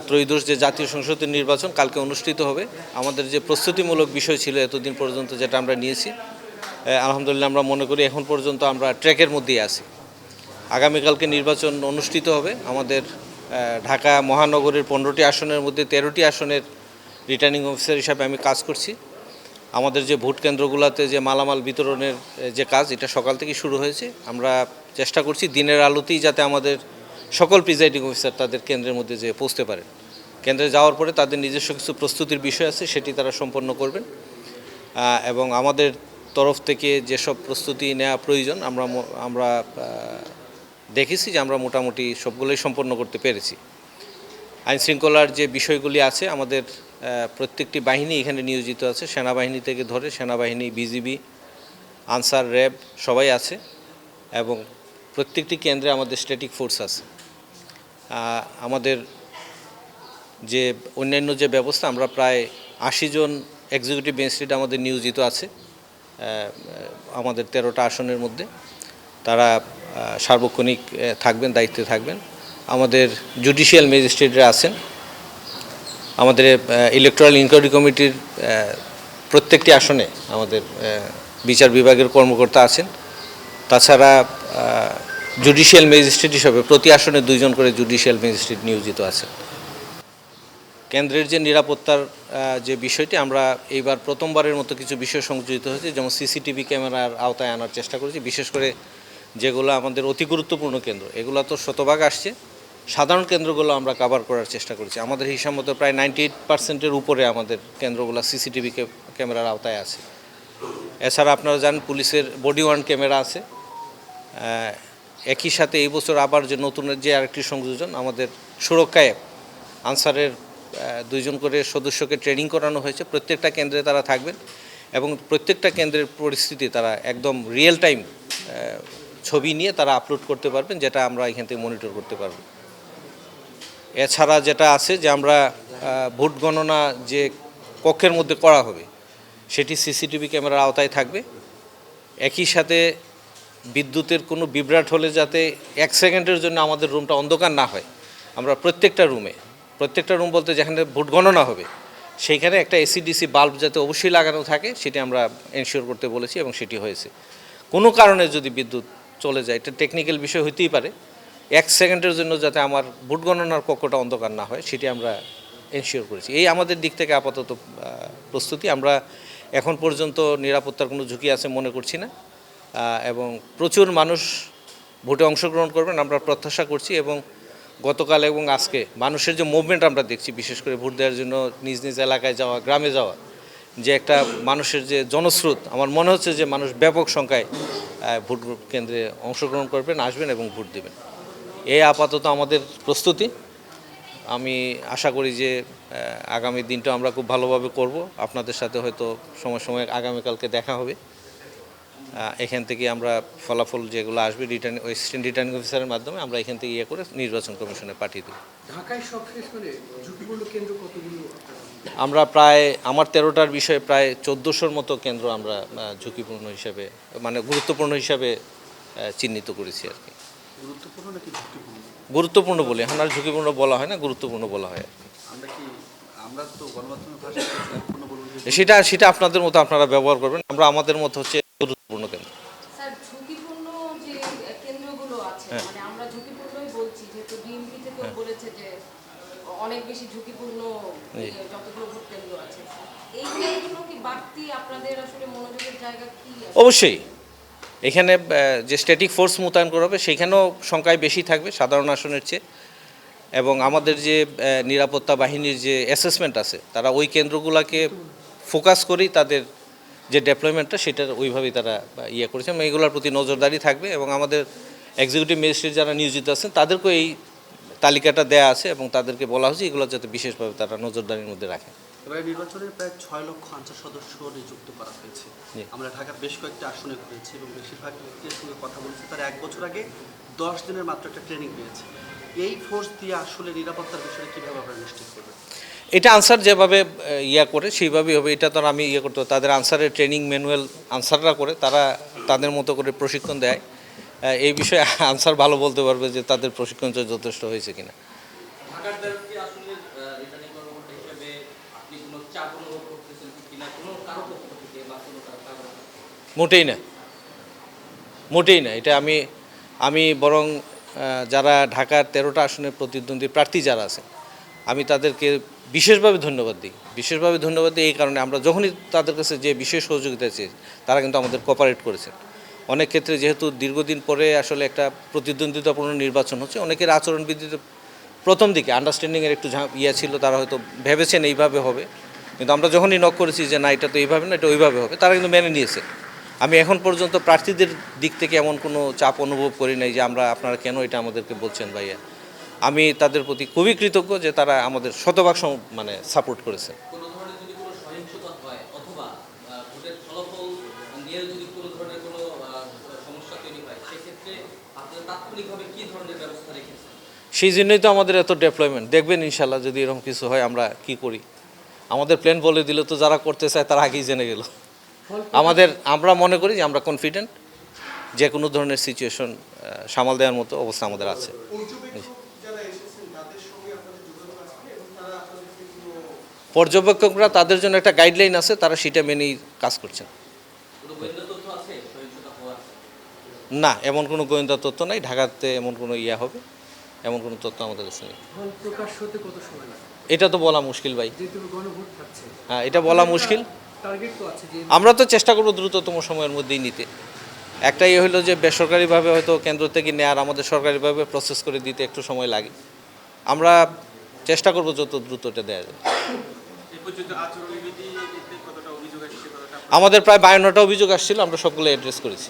ত্রয়োদশ যে জাতীয় সংসদের নির্বাচন কালকে অনুষ্ঠিত হবে। আমাদের যে প্রস্তুতিমূলক বিষয় ছিল এতদিন পর্যন্ত যেটা আমরা নিয়েছি, আলহামদুলিল্লাহ আমরা মনে করি এখন পর্যন্ত আমরা ট্র্যাকের মধ্যেই আছি। আগামীকালকে নির্বাচন অনুষ্ঠিত হবে। আমাদের ঢাকা মহানগরের 15টি আসনের মধ্যে 13টি আসনের রিটার্নিং অফিসার হিসাবে আমি কাজ করছি। আমাদের যে ভোট কেন্দ্রগুলোতে যে মালামাল বিতরণের যে কাজ, এটা সকাল থেকে শুরু হয়েছে। আমরা চেষ্টা করছি দিনের আলোতেই যাতে আমাদের সকল প্রিজাইডিং অফিসার তাদের কেন্দ্রের মধ্যে যেয়ে পৌঁছতে পারেন। কেন্দ্রে যাওয়ার পরে তাদের নিজস্ব কিছু প্রস্তুতির বিষয় আছে, সেটি তারা সম্পন্ন করবেন এবং আমাদের তরফ থেকে যেসব প্রস্তুতি নেওয়া প্রয়োজন আমরা দেখেছি যে আমরা মোটামুটি সবগুলোই সম্পন্ন করতে পেরেছি। আইনশৃঙ্খলার যে বিষয়গুলি আছে, আমাদের প্রত্যেকটি বাহিনী এখানে নিয়োজিত আছে, সেনাবাহিনী থেকে ধরে সেনাবাহিনী, বিজিবি, আনসার, র্যাব সবাই আছে এবং প্রত্যেকটি কেন্দ্রে আমাদের স্ট্যাটিক ফোর্স আছে। আমাদের যে অন্যান্য যে ব্যবস্থা, আমরা প্রায় 80 জন এক্সিকিউটিভ ম্যাজিস্ট্রেট আমাদের নিয়োজিত আছে আমাদের 13টা আসনের মধ্যে। তারা সার্বক্ষণিক থাকবেন, দায়িত্বে থাকবেন। আমাদের জুডিশিয়াল ম্যাজিস্ট্রেটরা আছেন। আমাদের ইলেকটোরাল ইনকোয়ারি কমিটির প্রত্যেকটি আসনে আমাদের বিচার বিভাগের কর্মকর্তা আছেন। তাছাড়া জুডিশিয়াল ম্যাজিস্ট্রেট হিসাবে প্রতি আসনে 2 জন করে জুডিশিয়াল ম্যাজিস্ট্রেট নিয়োজিত আছেন। কেন্দ্রের যে নিরাপত্তার যে বিষয়টি, আমরা এইবার প্রথমবারের মতো কিছু বিষয় সংযোজিত হয়েছে, যেমন সিসিটিভি ক্যামেরার আওতায় আনার চেষ্টা করেছি। বিশেষ করে যেগুলো আমাদের অতি গুরুত্বপূর্ণ কেন্দ্র, এগুলো তো শতভাগ আসছে, সাধারণ কেন্দ্রগুলো আমরা কভার করার চেষ্টা করেছি। আমাদের হিসাব মতো প্রায় 98% উপরে আমাদের কেন্দ্রগুলো সিসিটিভি ক্যামেরার আওতায় আছে। এছাড়া আপনারা জানেন পুলিশের বডি ওয়ার্ন ক্যামেরা আছে। একই সাথে এই বছর আবার যে নতুন যে আরেকটি সংযোজন, আমাদের সুরক্ষা অ্যাপ, আনসারের 2 জন করে সদস্যকে ট্রেনিং করানো হয়েছে। প্রত্যেকটা কেন্দ্রে তারা থাকবেন এবং প্রত্যেকটা কেন্দ্রের পরিস্থিতি তারা একদম রিয়েল টাইম ছবি নিয়ে তারা আপলোড করতে পারবেন, যেটা আমরা এখান থেকে মনিটর করতে পারব। এছাড়া যেটা আছে যে আমরা ভোট গণনা যে কক্ষের মধ্যে করা হবে সেটি সিসিটিভি ক্যামেরার আওতায় থাকবে। একই সাথে বিদ্যুতের কোনো বিভ্রাট হলে যাতে 1 সেকেন্ডের জন্য আমাদের রুমটা অন্ধকার না হয়, আমরা প্রত্যেকটা রুম বলতে যেখানে ভোট গণনা হবে সেইখানে একটা এসিডিসি বাল্ব যাতে অবশ্যই লাগানো থাকে সেটি আমরা এনশিওর করতে বলেছি এবং সেটি হয়েছে। কোনো কারণে যদি বিদ্যুৎ চলে যায়, এটা টেকনিক্যাল বিষয় হইতেই পারে, 1 সেকেন্ডের জন্য যাতে আমার ভোট গণনার কক্ষটা অন্ধকার না হয় সেটি আমরা এনশিওর করেছি। এই আমাদের দিক থেকে আপাতত প্রস্তুতি। আমরা এখন পর্যন্ত নিরাপত্তার কোনো ঝুঁকি আছে মনে করছি না এবং প্রচুর মানুষ ভোটে অংশগ্রহণ করবেন আমরা প্রত্যাশা করছি। এবং গতকাল এবং আজকে মানুষের যে মুভমেন্ট আমরা দেখছি, বিশেষ করে ভোট দেওয়ার জন্য নিজ নিজ এলাকায় যাওয়া, গ্রামে যাওয়া, যে একটা মানুষের যে জনস্রোত, আমার মনে হচ্ছে যে মানুষ ব্যাপক সংখ্যায় ভোট কেন্দ্রে অংশগ্রহণ করবেন, আসবেন এবং ভোট দেবেন। এই আপাতত আমাদের প্রস্তুতি। আমি আশা করি যে আগামী দিনটা আমরা খুব ভালোভাবে করব। আপনাদের সাথে হয়তো সময় আগামীকালকে দেখা হবে। এখান থেকে আমরা ফলাফল যেগুলো আসবে অ্যাসিস্ট্যান্ট রিটার্নিং অফিসারের মাধ্যমে আমরা এখান থেকে করে নির্বাচন কমিশনে পাঠিয়ে দেব। ঢাকায় সবশেষ মানে ঝুঁকিপূর্ণ কেন্দ্র কতগুলো? আমরা প্রায় আমার 13টার বিষয়ে প্রায় 1400-র মতো কেন্দ্র আমরা ঝুঁকিপূর্ণ হিসাবে, মানে গুরুত্বপূর্ণ হিসাবে চিহ্নিত করেছি আর কি। গুরুত্বপূর্ণ নাকি ঝুঁকিপূর্ণ? গুরুত্বপূর্ণ বলি, এখন আর ঝুঁকিপূর্ণ বলা হয় না, গুরুত্বপূর্ণ বলা হয় আর কি। আমরা তো গণমাধ্যমের ভাষায় ঝুঁকিপূর্ণ বলবো, সেটা আপনাদের মতো আপনারা ব্যবহার করবেন। আমরা আমাদের মতো হচ্ছে গুরুত্বপূর্ণ কেন্দ্র। স্যার, ঝুঁকিপূর্ণ যে কেন্দ্রগুলো আছে, মানে আমরা ঝুঁকিপূর্ণই বলছি, যেহেতু বিএনপি থেকেও বলেছে যে অনেক বেশি ঝুঁকিপূর্ণ যতগুলো ভোট কেন্দ্র আছে, এই কেন্দ্রগুলো কি বাড়তি আপনাদের আসলে মনোযোগের জায়গা কি? অবশ্যই এখানে যে স্ট্যাটিক ফোর্স মোতায়েন করা হবে সেইখানেও সংখ্যায় বেশি থাকবে সাধারণ আসনের চেয়ে। এবং আমাদের যে নিরাপত্তা বাহিনীর যে অ্যাসেসমেন্ট আছে, তারা ওই কেন্দ্রগুলোকে ফোকাস করেই তাদের যে ডেপ্লয়মেন্টটা সেটার ওইভাবেই তারা করেছে এবং এইগুলোর প্রতি নজরদারি থাকবে। এবং আমাদের এক্সিকিউটিভ ম্যাজিস্ট্রেট যারা নিয়োজিত আছেন তাদেরকেও এই তালিকাটা দেয়া আছে এবং তাদেরকে বলা হয়েছে এগুলো যাতে বিশেষভাবে তারা নজরদারির মধ্যে রাখে। এবারে নির্বাচনে প্রায় 6 লক্ষ আনসার সদস্য নিযুক্ত করা হয়েছে। আমরা ঢাকার বেশ কয়েকটি আসনে ঘুরেছি এবং বেশিরভাগ ব্যক্তির সঙ্গে কথা বলছি, তারা 1 বছর আগে 10 দিনের মাত্র একটা ট্রেনিং পেয়েছে। এই ফোর্স দিয়ে আসলে নিরাপত্তার বিষয়ে কীভাবে আপনারা নিশ্চিত করবেন? এটা আনসার যেভাবে করে সেইভাবেই হবে। এটা তো আমি করতে, তাদের আনসারের ট্রেনিং ম্যানুয়াল আনসাররা করে, তারা তাদের মতো করে প্রশিক্ষণ দেয়। এই বিষয়ে আনসার ভালো বলতে পারবে যে তাদের প্রশিক্ষণ যথেষ্ট হয়েছে কিনা। আজকের রিটার্নিং কর্মকর্তা হিসেবে আপনি কোনো চাপ অনুভব করতেছেন কিনা কোনো কারো পক্ষ থেকে বা কোনো কারো? মোটেই না, মোটেই না। এটা আমি বরং যারা ঢাকার 13টা আসনের প্রতিদ্বন্দ্বী প্রার্থী যারা আছেন আমি তাদেরকে বিশেষভাবে ধন্যবাদ দিই। বিশেষভাবে ধন্যবাদ দিই এই কারণে আমরা যখনই তাদের কাছে যে বিশেষ সহযোগিতা চেয়েছি তারা কিন্তু আমাদের কোঅপারেট করেছেন। অনেক ক্ষেত্রে যেহেতু দীর্ঘদিন পরে আসলে একটা প্রতিদ্বন্দ্বিতাপূর্ণ নির্বাচন হচ্ছে, অনেকের আচরণবিধিতে প্রথম দিকে আন্ডারস্ট্যান্ডিংয়ের একটু ইয়ে ছিল, তারা হয়তো ভেবেছেন এইভাবে হবে, কিন্তু আমরা যখনই নক করেছি যে না এটা তো এইভাবে না, এটা ওইভাবে হবে, তারা কিন্তু মেনে নিয়েছে। আমি এখন পর্যন্ত প্রার্থীদের দিক থেকে এমন কোনো চাপ অনুভব করি নাই যে আপনারা কেন এটা আমাদেরকে বলছেন ভাইয়া। আমি তাদের প্রতি খুবই কৃতজ্ঞ যে তারা আমাদের শতভাগ মানে সাপোর্ট করেছে। কোনো ধরনের যদি কোনো সহিংসতা হয় অথবা ভোটের ফলাফল নিয়ে যদি কোনো ধরনের কোনো সমস্যা তৈরি হয় সেক্ষেত্রে আপনারা তাৎক্ষণিকভাবে কী ধরনের ব্যবস্থা রেখেছেন? সেই জন্যই তো আমাদের এত ডেপ্লয়মেন্ট। দেখবেন ইনশাল্লাহ যদি এরকম কিছু হয় আমরা কি করি। আমাদের প্ল্যান বলে দিল তো যারা করতে চায় তারা আগেই জেনে গেল। আমরা মনে করি যে আমরা কনফিডেন্ট যে কোনো ধরনের সিচুয়েশন সামাল দেওয়ার মতো অবস্থা আমাদের আছে। পর্যবেক্ষকরা তাদের জন্য একটা গাইডলাইন আছে, তারা সেটা মেনেই কাজ করছেন। কোনো গোয়েন্দা তথ্য আছে সহিংসতা হওয়ার? না, এমন কোনো গোয়েন্দা তথ্য নাই ঢাকাতে এমন কোনো হবে এমন কোনো তথ্য আমাদের কাছে নেই। ফল প্রকাশ হতে কত সময় লাগে? এটা তো বলা মুশকিল ভাই। যেহেতু গণভোট থাকছে, হ্যাঁ, এটা বলা মুশকিল। টার্গেট তো আছে যে আমরা তো চেষ্টা করব দ্রুততম সময়ের মধ্যেই নিতে। একটাই হলো যে বেসরকারিভাবে হয়তো কেন্দ্র থেকে নেয়ার আমাদের সরকারিভাবে প্রসেস করে দিতে একটু সময় লাগে। আমরা চেষ্টা করব যত দ্রুত এটা দেওয়া যায়। আমাদের প্রায় 52টা অভিযোগ আসছিল, আমরা সবগুলো অ্যাড্রেস করেছি।